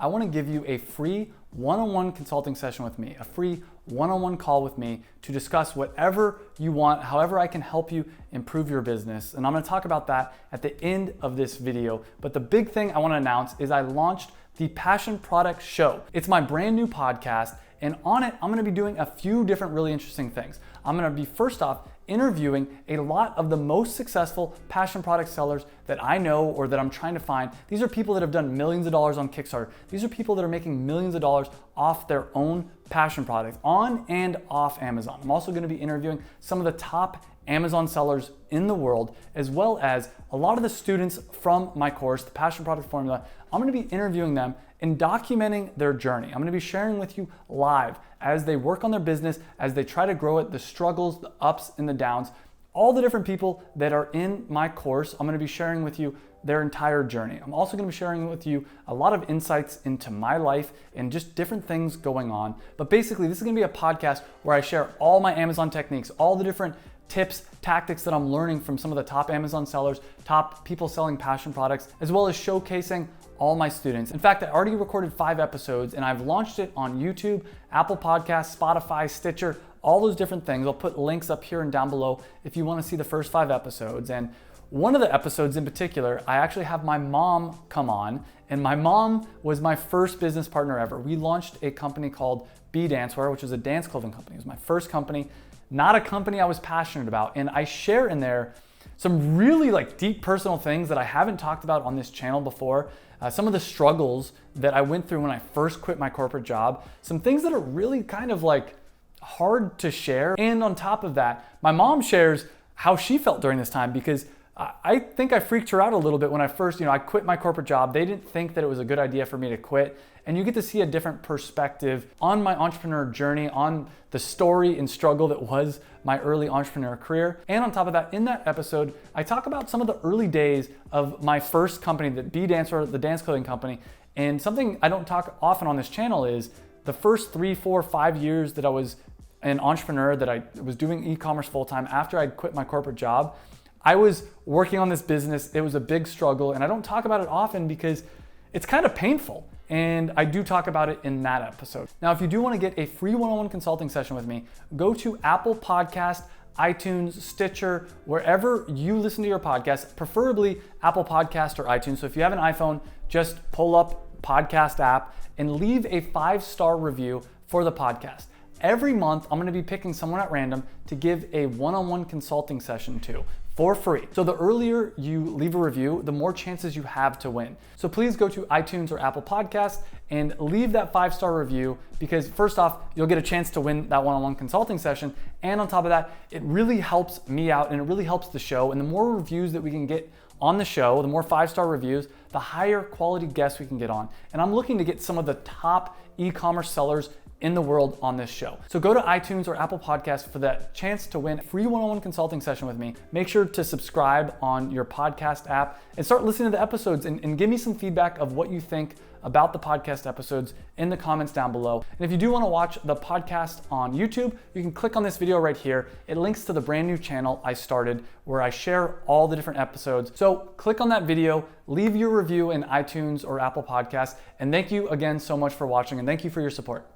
I want to give you a free one-on-one consulting session with me, a free one-on-one call with me to discuss whatever you want, however I can help you improve your business. And I'm going to talk about that at the end of this video. But the big thing I want to announce is I launched the Passion Product Show. It's my brand new podcast, and on it, I'm going to be doing a few different really interesting things. I'm going to be, first off, interviewing a lot of the most successful passion product sellers that I know or that I'm trying to find. These are people that have done millions of dollars on Kickstarter. These are people that are making millions of dollars off their own passion products on and off Amazon. I'm also going to be interviewing some of the top Amazon sellers in the world, as well as a lot of the students from my course, the Passion Product Formula. I'm going to be interviewing them and documenting their journey. I'm going to be sharing with you live as they work on their business, as they try to grow it, the struggles, the ups and the downs, all the different people that are in my course. I'm going to be sharing with you their entire journey. I'm also going to be sharing with you a lot of insights into my life and just different things going on. But basically, this is going to be a podcast where I share all my Amazon techniques, all the different tips, tactics that I'm learning from some of the top Amazon sellers, top people selling passion products, as well as showcasing all my students. In fact, I already recorded 5 episodes and I've launched it on YouTube, Apple Podcasts, Spotify, Stitcher, all those different things. I'll put links up here and down below if you want to see the first 5 episodes. And one of the episodes in particular, I actually have my mom come on, and my mom was my first business partner ever. We launched a company called FBA Dancewear, which is a dance clothing company. It was my first company, not a company I was passionate about. And I share in there some really deep personal things that I haven't talked about on this channel before. Some of the struggles that I went through when I first quit my corporate job, some things that are really kind of hard to share. And on top of that, my mom shares how she felt during this time, because I think I freaked her out a little bit when I first, I quit my corporate job. They didn't think that it was a good idea for me to quit. And you get to see a different perspective on my entrepreneur journey, on the story and struggle that was my early entrepreneur career. And on top of that, in that episode, I talk about some of the early days of my first company, the FBA Dancewear, the dance clothing company. And something I don't talk often on this channel is the first 3, 4, 5 years that I was an entrepreneur, that I was doing e-commerce full-time after I'd quit my corporate job. I was working on this business. It was a big struggle, and I don't talk about it often because it's kind of painful. And I do talk about it in that episode. Now, if you do want to get a free one-on-one consulting session with me, go to Apple Podcast, iTunes, Stitcher, wherever you listen to your podcast, preferably Apple Podcast or iTunes. So if you have an iPhone, just pull up podcast app and leave a 5-star review for the podcast. Every month, I'm going to be picking someone at random to give a one-on-one consulting session to for free. So the earlier you leave a review, the more chances you have to win. So please go to iTunes or Apple Podcasts and leave that 5-star review, because first off, you'll get a chance to win that one-on-one consulting session. And on top of that, it really helps me out and it really helps the show. And the more reviews that we can get on the show, the more 5-star reviews, the higher quality guests we can get on. And I'm looking to get some of the top e-commerce sellers in the world on this show. So go to iTunes or Apple Podcasts for that chance to win a free one-on-one consulting session with me. Make sure to subscribe on your podcast app and start listening to the episodes, and give me some feedback of what you think about the podcast episodes in the comments down below. And if you do want to watch the podcast on YouTube, you can click on this video right here. It links to the brand new channel I started where I share all the different episodes. So click on that video, leave your review in iTunes or Apple Podcasts, and thank you again so much for watching, and thank you for your support.